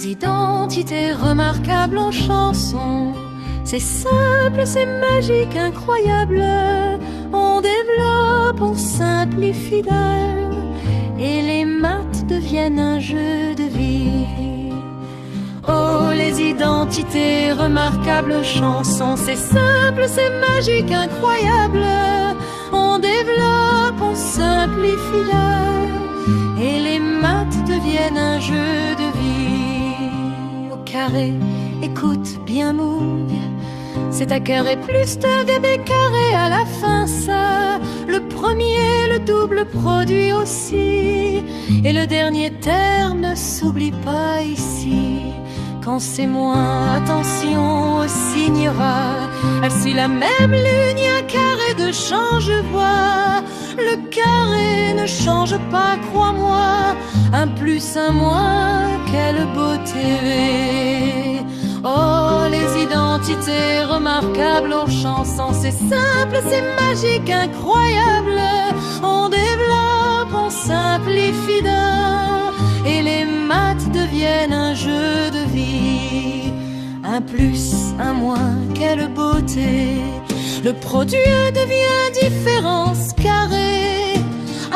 les identités remarquables en chansons. C'est simple, c'est magique, incroyable. On développe, on simplifie d'art, et les maths deviennent un jeu de vie. Oh, les identités remarquables chansons. C'est simple, c'est magique, incroyable. On développe, on simplifie l'art, et les maths deviennent un jeu de vie. Au carré, écoute bien mouille, c'est à carré plus de b carré à la fin, ça. Le premier, le double produit aussi, et le dernier terme ne s'oublie pas ici. Quand c'est moins, attention au signe ras. Elle suit la même ligne, un carré de change-voix. Le carré ne change pas, crois-moi. Un plus, un moins, quelle beauté. Oh, les identités remarquables en chansons. C'est simple, c'est magique, incroyable. On développe, on simplifie d'un, et les maths deviennent un jeu de vie. Un plus, un moins, quelle beauté. Le produit devient différence carrée.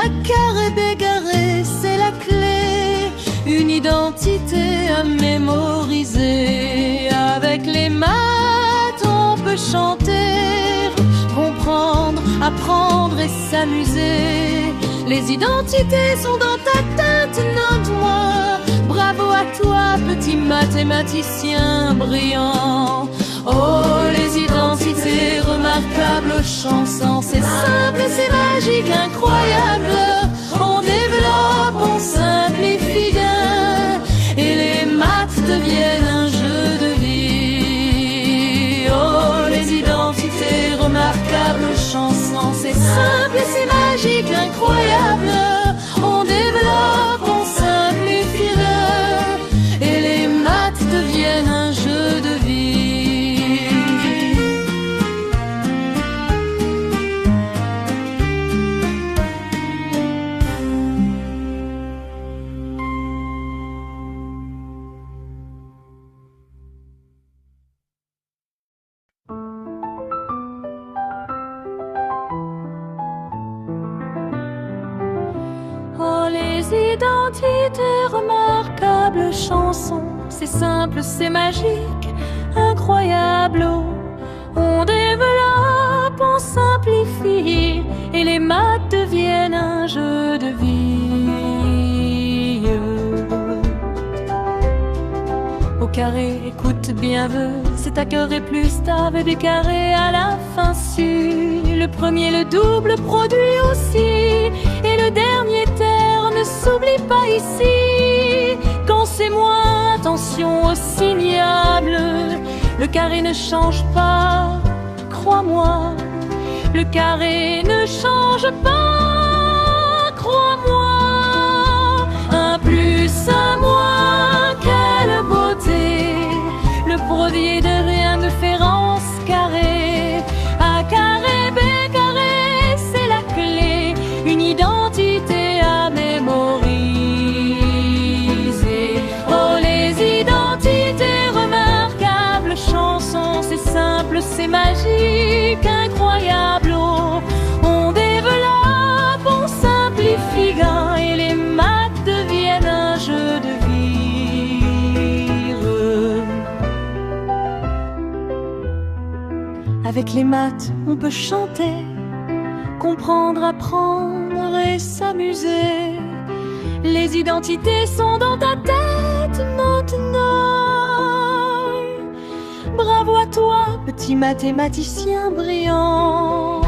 Un carré bégaré, c'est la clé. Une identité à mémoriser. Avec les maths, on peut chanter, comprendre, apprendre et s'amuser. Les identités sont dans ta tête, note-moi. Bravo à toi, petit mathématicien brillant. Oh, les identités remarquables chansons. C'est simple, c'est magique, incroyable. On développe, on simplifie bien, et les maths deviennent un jeu de vie. Oh, les identités remarquables chansons. C'est simple, c'est magique, incroyable. On développe, on simplifie bien, et les maths deviennent un jeu de vie. Identités remarquables chansons. C'est simple, c'est magique, incroyable. On développe, on simplifie, et les maths deviennent un jeu de vie. Au carré, écoute bien, c'est à carré plus tave des carrés à la fin su. Le premier, le double produit aussi, et le dernier terme ne s'oublie pas ici. Quand c'est moins, attention au signable. Le carré ne change pas, crois-moi. Le carré ne change pas, crois-moi. Un plus, un moins, quelle beauté. Le produit de rien de différence carré. A carré, B carré, c'est la clé. Une identité à mémoriser. Oh, les identités remarquables chansons. C'est simple, c'est magique, incroyable. Oh, on développe, on simplifie gain, et les maths deviennent un jeu de vivre. Avec les maths, on peut chanter, comprendre, apprendre et s'amuser. Les identités sont dans ta tête maintenant. Bravo à toi, petit mathématicien brillant.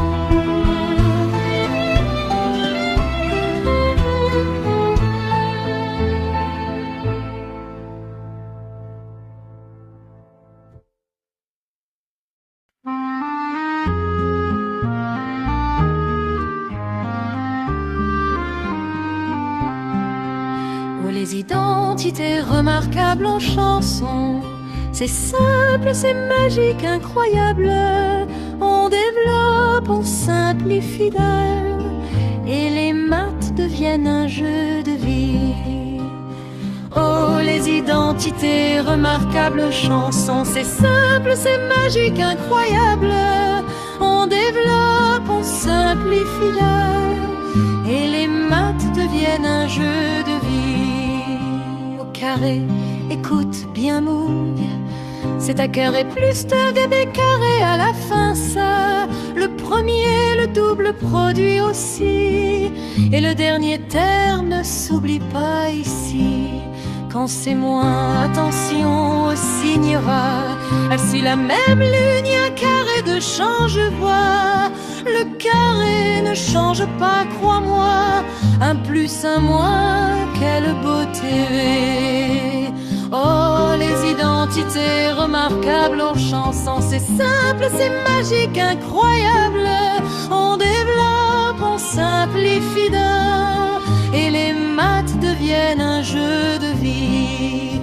Les identités remarquables en chansons. C'est simple, c'est magique, incroyable. On développe, on simplifie d'art, et les maths deviennent un jeu de vie. Oh, les identités, remarquables chansons, c'est simple, c'est magique, incroyable. On développe, on simplifie l'art, et les maths deviennent un jeu de vie. Au carré, écoute bien mouille, c'est à carré plus de des carrés à la fin, ça. Le premier, le double produit aussi, et le dernier terme ne s'oublie pas ici. Quand c'est moins, attention au signe ras. Elle suit la même ligne, un carré de change-voix. Le carré ne change pas, crois-moi. Un plus, un moins, quelle beauté. Oh, les identités remarquables aux chansons, c'est simple, c'est magique, incroyable. On développe, on simplifie d'un, et les maths deviennent un jeu de vie.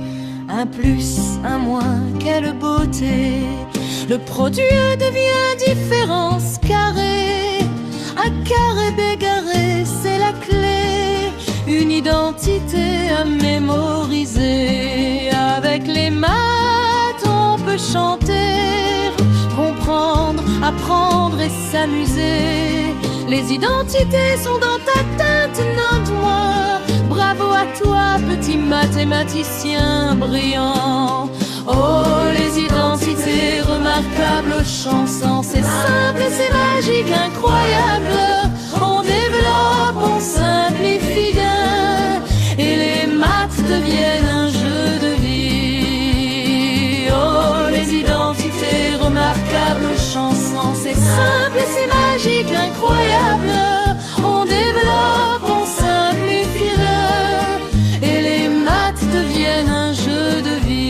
Un plus, un moins, quelle beauté. Le produit devient différence carré. Un carré bégaré, c'est la clé. Une identité à mémoriser. Avec les maths, on peut chanter, comprendre, apprendre et s'amuser. Les identités sont dans ta tête, note-moi. Bravo à toi, petit mathématicien brillant. Oh, les identités remarquables aux chansons, c'est simple, c'est magique, incroyable. On développe, on simplifie bien, et les maths deviennent un jeu de vie. Oh, les identités remarquables aux chansons, c'est simple, c'est magique, incroyable. On développe, on simplifie bien, et les maths deviennent un jeu de vie.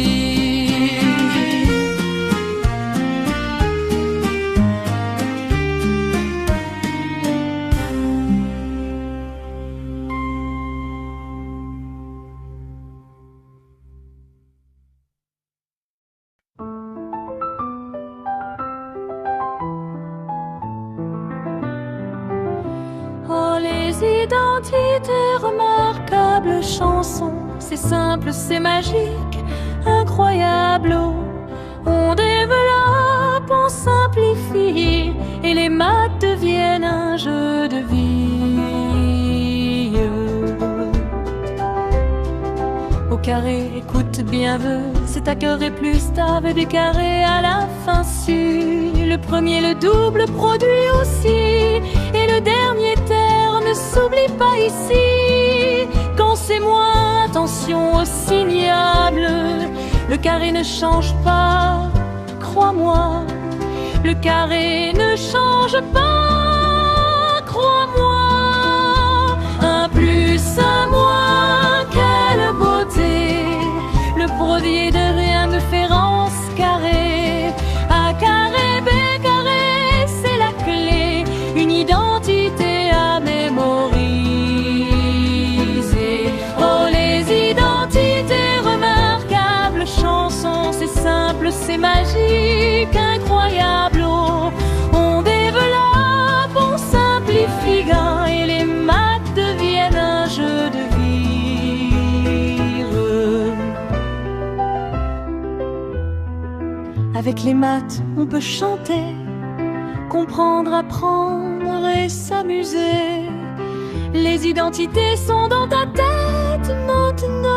Identité, remarquable chanson, c'est simple, c'est magique, incroyable. On développe, on simplifie, et les maths deviennent un jeu de vie. Au carré, écoute bien, c'est à carré plus t'avais des carrés à la fin su. Le premier, le double produit aussi, et le dernier terme ne s'oublie pas ici. Quand c'est moins, attention au signable. Le carré ne change pas, crois-moi. Le carré ne change pas, crois-moi. Un plus, un moins, quelle beauté. Le produit de rien de différence carré. A carré, B carré, c'est la clé. Une identité à mémoriser. Oh, les identités remarquables chansons, c'est simple, c'est magique, incroyable. Oh, on développe, on simplifie gain, et les maths deviennent un jeu de vivre. Avec les maths, on peut chanter, comprendre, apprendre et s'amuser. Les identités sont dans ta tête maintenant.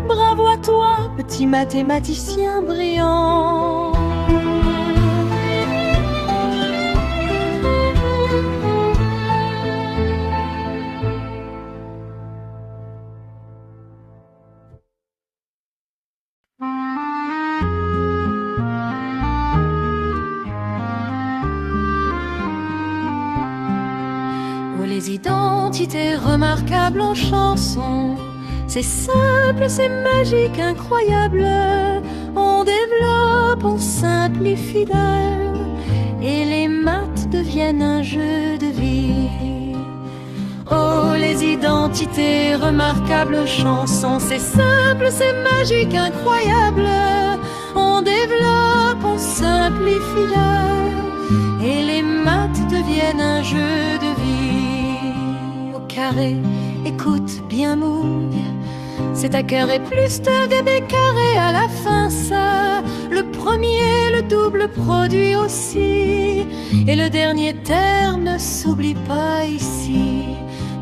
Bravo à toi, petit mathématicien brillant. Les identités remarquables en chansons, c'est simple, c'est magique, incroyable. On développe, on simplifie d'art, et les maths deviennent un jeu de vie. Oh, les identités remarquables chansons, c'est simple, c'est magique, incroyable. On développe, on simplifie l'art, et les maths deviennent un jeu de vie. Au carré, écoute bien mouille, C'est à carré plus de des carrés à la fin, ça. Le premier, le double produit aussi. Et le dernier terme ne s'oublie pas ici.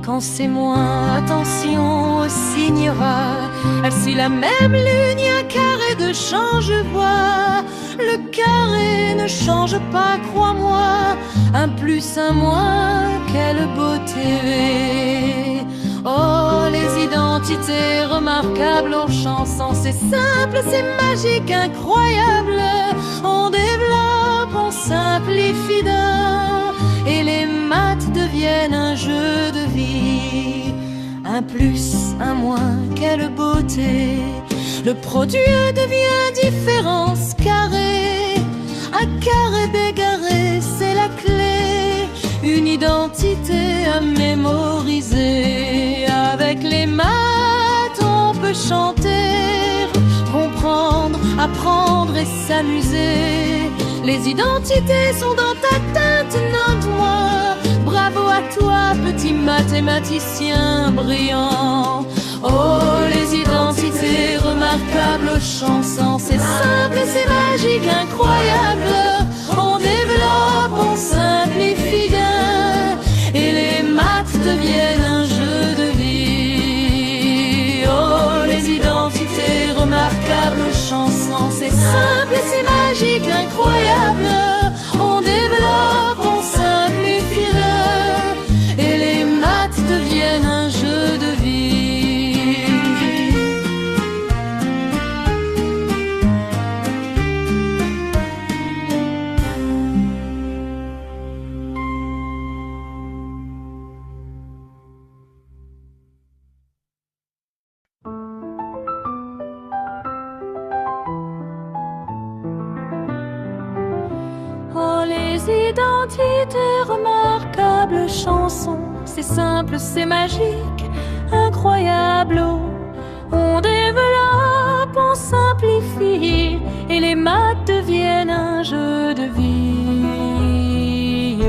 Quand c'est moins, attention au signe va. Elle suit la même ligne, un carré de change-voix. Le carré ne change pas, crois-moi. Un plus, un moins, quelle beauté. Oh, les identités remarquables aux chansons, c'est simple, c'est magique, incroyable. On développe, on simplifie d'un, et les maths deviennent un jeu de vie. Un plus, un moins, quelle beauté. Le produit devient différence carrée. Un carré bégaré, c'est la clé. Une identité à mémoriser. Avec les maths, on peut chanter, comprendre, apprendre et s'amuser. Les identités sont dans ta tête, note-moi. Bravo à toi, petit mathématicien brillant. Oh, les identités remarquables aux chansons, c'est simple, c'est magique, incroyable. On développe, on simplifie bien, et les maths deviennent un jeu de vie. Oh, les identités remarquables aux chansons, c'est simple, c'est magique, incroyable. On développe, on simplifie bien, et les maths deviennent un jeu de vie. Identité remarquable chanson, c'est simple, c'est magique, incroyable. On développe, on simplifie, et les maths deviennent un jeu de vie.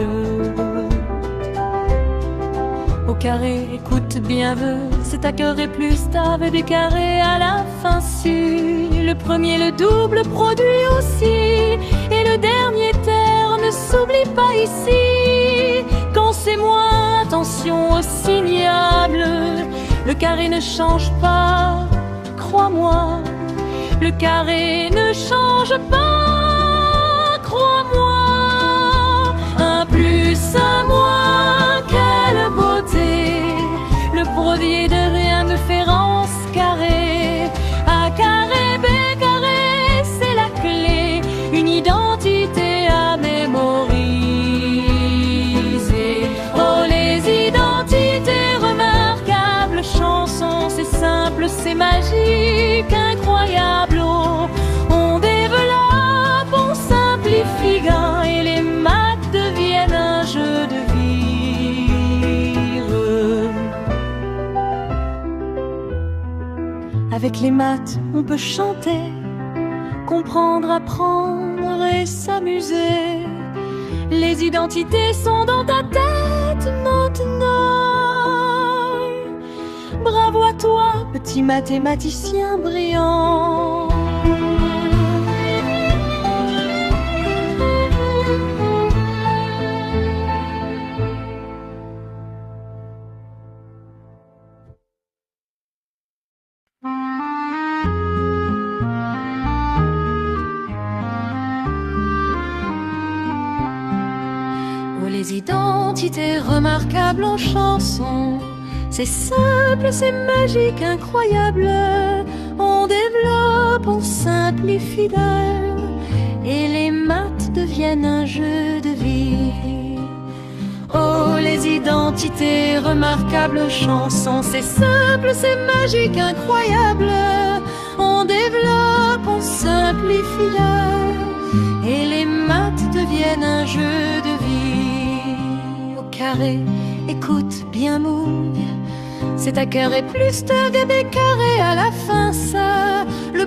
Au carré, écoute bien, c'est à carré plus t'avais des carrés à la fin su. Le premier, le double produit aussi, et le dernier terme ne s'oublie pas ici. Quand c'est moins, attention au signable. Le carré ne change pas, crois-moi. Le carré ne change pas, crois-moi. Un plus, un moins, quelle beauté. Le produit de rien de différence carré. A carré, B carré, c'est la clé. Une identité à mémoriser. Oh, les identités remarquables chansons, c'est simple, c'est magique, incroyable. On développe, on simplifie gain, et les maths deviennent un jeu de vivre. Avec les maths, on peut chanter, comprendre, apprendre et s'amuser. Les identités sont dans ta tête maintenant. Bravo à toi, petit mathématicien brillant. Les identités remarquables en chansons, c'est simple, c'est magique, incroyable. On développe, on simplifie d'un, et les maths deviennent un jeu de vie. Oh, les identités remarquables chansons, c'est simple, c'est magique, incroyable. On développe, on simplifie d'un, et les maths deviennent un jeu de vie. Carré, écoute bien mouille, c'est à carré plus de des carrés à la fin, ça. Le